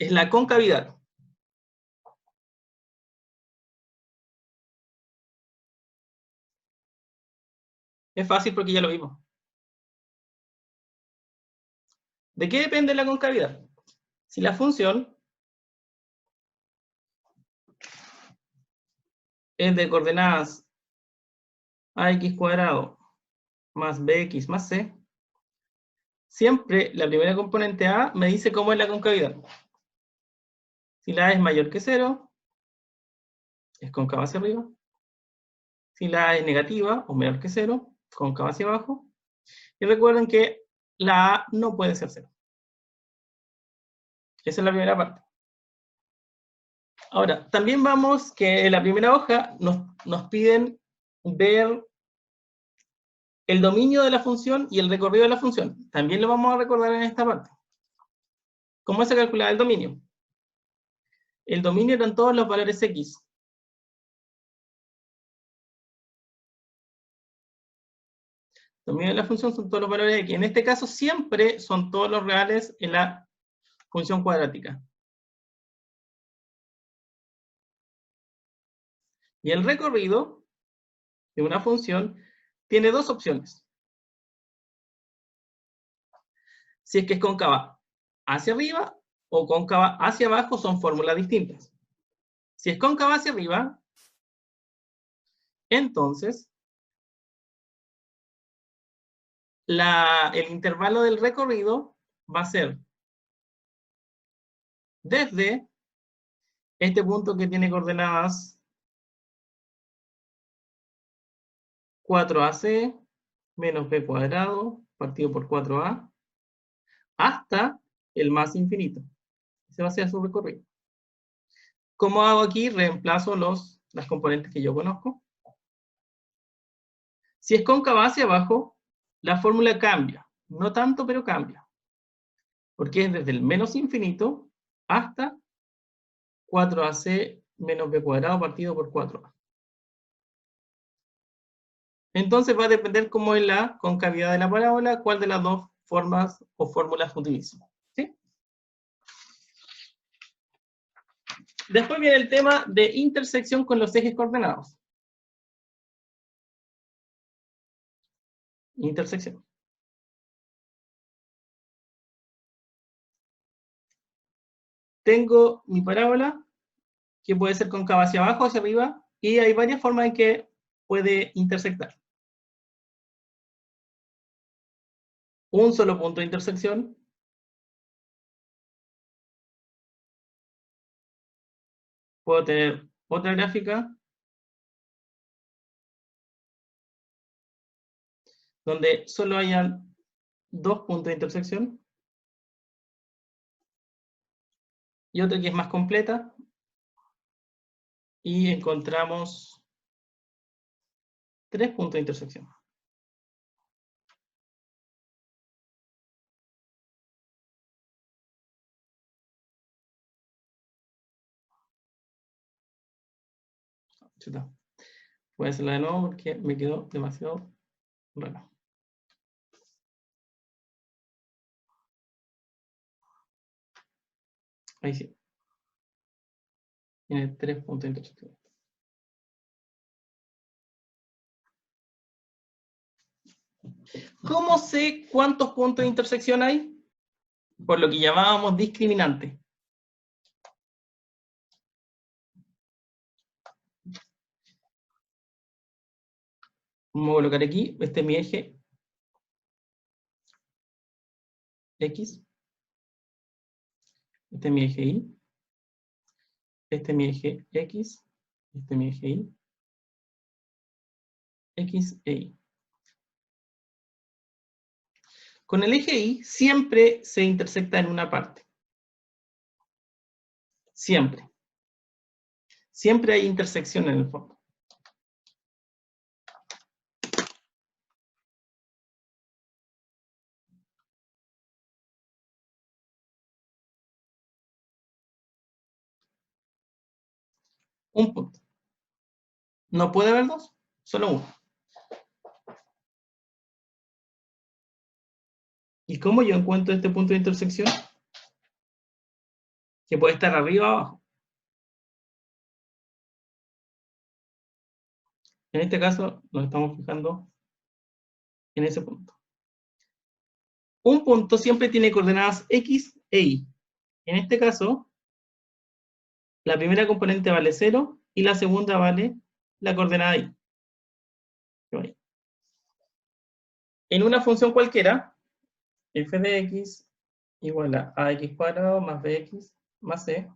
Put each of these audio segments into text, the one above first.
es la concavidad. Es fácil porque ya lo vimos. ¿De qué depende la concavidad? Si la función es de coordenadas ax² más bx más c, siempre la primera componente a me dice cómo es la concavidad. Si la a es mayor que 0, es cóncava hacia arriba. Si la a es negativa o menor que 0, cóncava hacia abajo. Y recuerden que la a no puede ser 0. Esa es la primera parte. Ahora, también vamos que en la primera hoja nos piden ver el dominio de la función y el recorrido de la función. También lo vamos a recordar en esta parte. ¿Cómo se calcula el dominio? El dominio eran todos los valores x. El dominio de la función son todos los valores x. En este caso siempre son todos los reales en la función cuadrática. Y el recorrido de una función tiene dos opciones. Si es que es cóncava hacia arriba o cóncava hacia abajo, son fórmulas distintas. Si es cóncava hacia arriba, entonces el intervalo del recorrido va a ser desde este punto que tiene coordenadas 4ac menos b cuadrado partido por 4a hasta el más infinito. Ese va a ser su recorrido. ¿Cómo hago aquí? Reemplazo las componentes que yo conozco. Si es cóncava hacia abajo, la fórmula cambia. No tanto, pero cambia. Porque es desde el menos infinito hasta 4ac menos b cuadrado partido por 4a. Entonces va a depender cómo es la concavidad de la parábola, cuál de las dos formas o fórmulas utilizo. ¿Sí? Después viene el tema de intersección con los ejes coordenados. Intersección. Tengo mi parábola, que puede ser cóncava hacia abajo, hacia arriba, y hay varias formas en que puede intersectar. Un solo punto de intersección. Puedo tener otra gráfica donde solo hayan dos puntos de intersección. Y otra que es más completa. Y encontramos tres puntos de intersección. Chuta. Voy a hacerla de nuevo porque me quedó demasiado raro. Ahí sí. Tiene tres puntos de intersección. ¿Cómo sé cuántos puntos de intersección hay? Por lo que llamábamos discriminante. Vamos a colocar aquí, este es mi eje X. Este es mi eje Y. Este es mi eje X. Este es mi eje Y. X e Y. Con el eje Y siempre se intersecta en una parte. Siempre. Siempre hay intersección en el fondo. Un punto. No puede haber dos, solo uno. ¿Y cómo yo encuentro este punto de intersección? que puede estar arriba o abajo. En este caso nos estamos fijando en ese punto. Un punto siempre tiene coordenadas X e Y. En este caso, la primera componente vale 0 y la segunda vale la coordenada Y. En una función cualquiera, f de x igual a ax cuadrado más bx más c,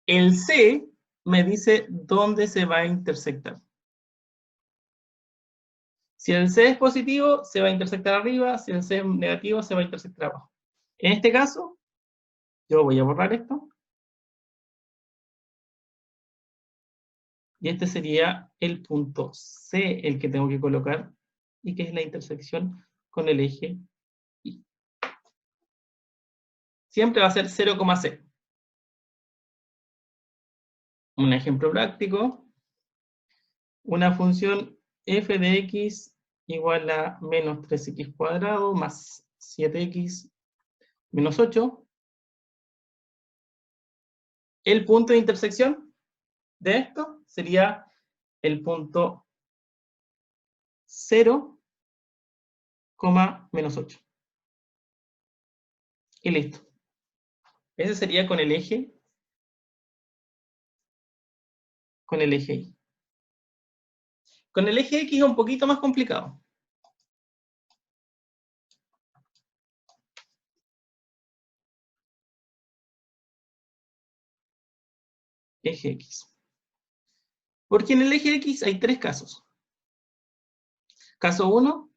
el c me dice dónde se va a intersectar. Si el c es positivo, se va a intersectar arriba, si el c es negativo, se va a intersectar abajo. En este caso, yo voy a borrar esto, y este sería el punto C, el que tengo que colocar, y que es la intersección con el eje Y. Siempre va a ser 0,C. Un ejemplo práctico, una función f de x igual a menos 3x cuadrado más 7x menos 8. El punto de intersección de esto sería el punto 0, menos 8. Y listo. Ese sería con el eje Y. Con el eje X es un poquito más complicado. Eje X. Porque en el eje X hay tres casos. Caso 1,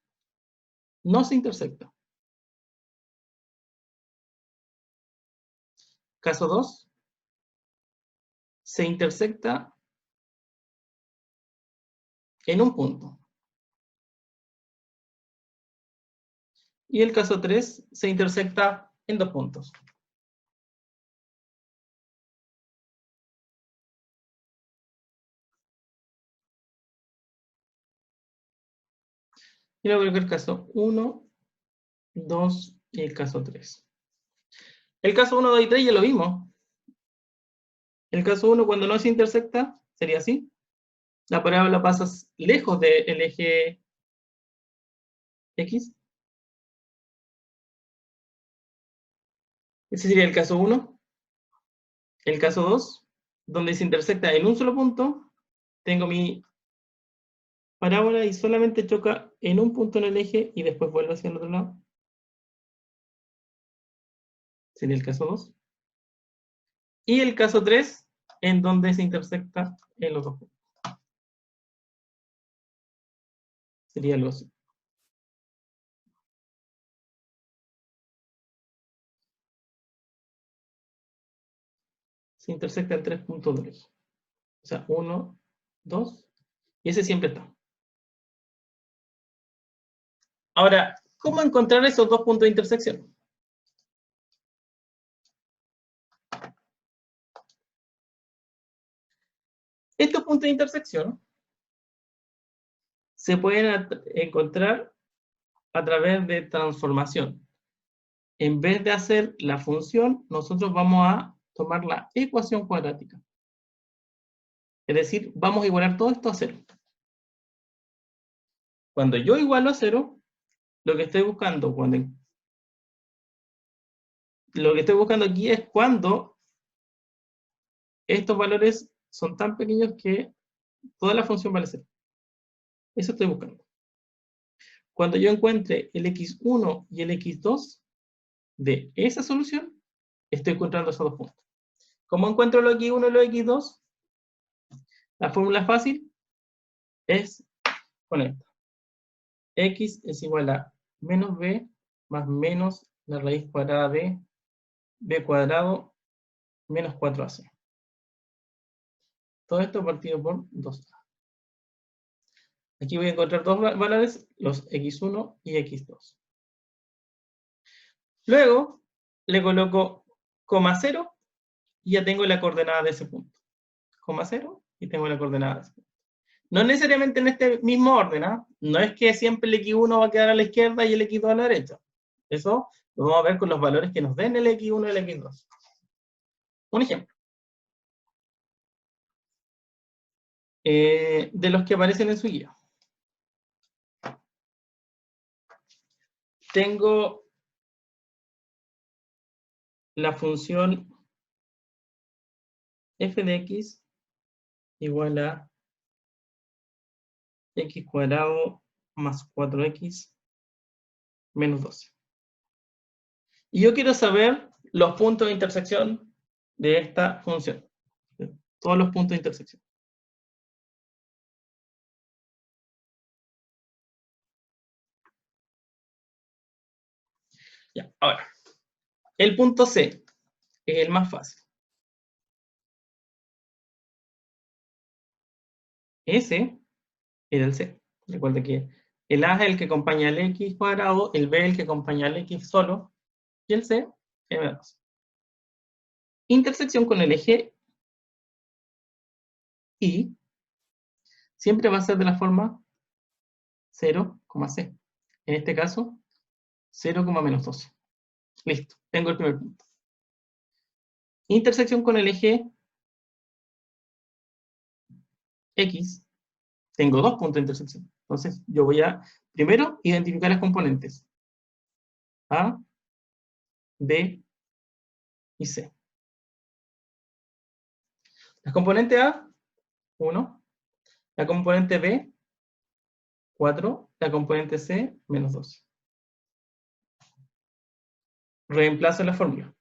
no se intersecta. Caso 2, se intersecta en un punto. Y el caso 3, se intersecta en dos puntos. Y luego el caso 1, 2 y el caso 3. El caso 1, 2 y 3 ya lo vimos. El caso 1, cuando no se intersecta, sería así. La parábola pasa lejos del eje X. Ese sería el caso 1. El caso 2, donde se intersecta en un solo punto, tengo mi parábola y solamente choca en un punto en el eje y después vuelve hacia el otro lado. Sería el caso 2. Y el caso 3, en donde se intersecta en los dos puntos. Sería algo así. Se intersecta en tres puntos del eje. O sea, 1, 2, y ese siempre está. Ahora, ¿cómo encontrar esos dos puntos de intersección? Estos puntos de intersección se pueden encontrar a través de transformación. En vez de hacer la función, nosotros vamos a tomar la ecuación cuadrática. Es decir, vamos a igualar todo esto a 0. Cuando yo igualo a 0, lo que estoy buscando aquí es cuando estos valores son tan pequeños que toda la función vale 0. Eso estoy buscando. Cuando yo encuentre el x1 y el x2 de esa solución, estoy encontrando esos dos puntos. ¿Cómo encuentro los x1 y los x2? La fórmula fácil es con esta. X es igual a menos b más menos la raíz cuadrada de b cuadrado menos 4ac. Todo esto partido por 2a. Aquí voy a encontrar dos valores, los x1 y x2. Luego le coloco coma 0 y ya tengo la coordenada de ese punto. Coma 0 y tengo la coordenada de ese punto. No necesariamente en este mismo orden, ¿eh? No es que siempre el x1 va a quedar a la izquierda y el x2 a la derecha. Eso Lo vamos a ver con los valores que nos den el x1 y el x2. Un ejemplo. De los que aparecen en su guía. Tengo la función f de x igual a x cuadrado más 4x menos 12. Y yo quiero saber los puntos de intersección de esta función. Todos los puntos de intersección. Ya, ahora. El punto C es el más fácil. Ese era el C. Recuerda que el A es el que acompaña al X cuadrado, el B es el que acompaña al X solo, y el C, M2. Intersección con el eje Y siempre va a ser de la forma 0, C. En este caso, 0, menos 12. Listo, tengo el primer punto. Intersección con el eje X, tengo dos puntos de intersección. Entonces, yo voy a, primero, identificar las componentes. A, B y C. La componente A, 1. La componente B, 4. La componente C, menos 12. Reemplazo la fórmula.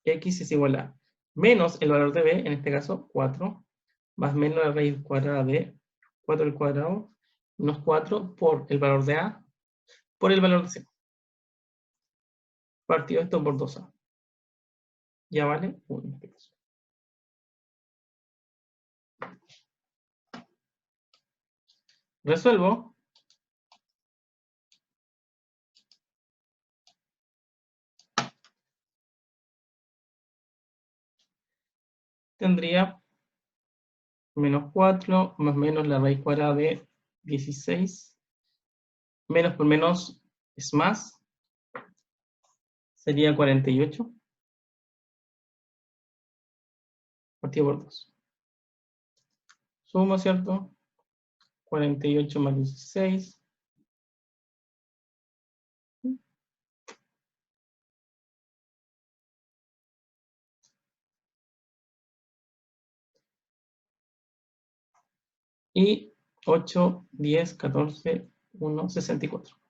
X es igual a menos el valor de B, en este caso 4, más menos la raíz cuadrada de 4 al cuadrado, menos 4 por el valor de A, por el valor de C. Partido esto por 2A. Ya vale 1 en este caso. Resuelvo. Tendría menos 4 más menos la raíz cuadrada de 16. Menos por menos es más. Sería 48. Partido por 2. Sumo, ¿cierto? 48 más 16. Y 8, 10, 14, 1, 64.